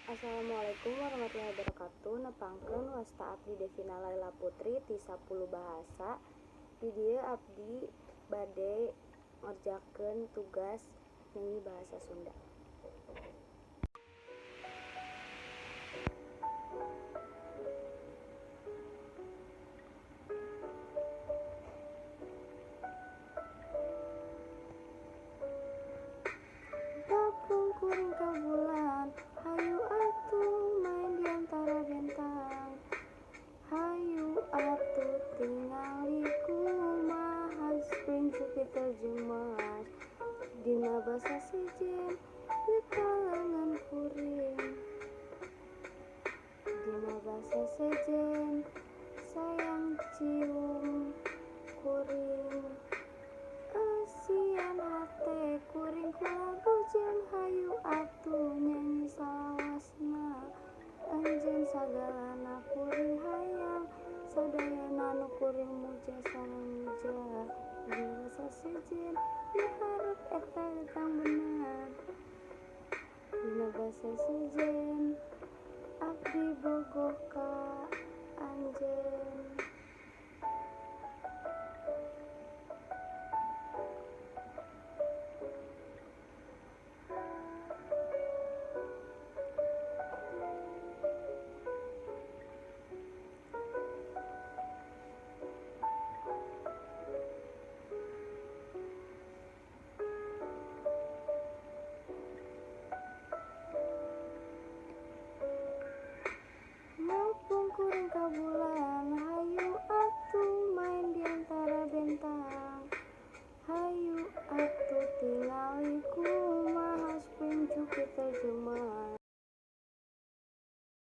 Assalamualaikum warahmatullahi wabarakatuh. Nepangkeun wasta abdi Devina Laila Putri ti 10 bahasa. Di dieu abdi bade ngerjakeun tugas nyanyi bahasa Sunda. Gabung kuring ka bulan, hayu atuh main di antara bentang. Hayu atuh tingali kumaha spring Jupiter jeung Mars. Dina basa sejen di kalangan kuring. Dina basa sejen sayang cium kuring. Asian hate kuring kulabu jeung hayu atuh nyanyi salawasna. Anjeun sagalana kuring hayang, sadayana nu kuring muja sareng muja. Dina basa sejen miharep eta tang bener. Dina basa sejen abdi bogoh ka anjeun.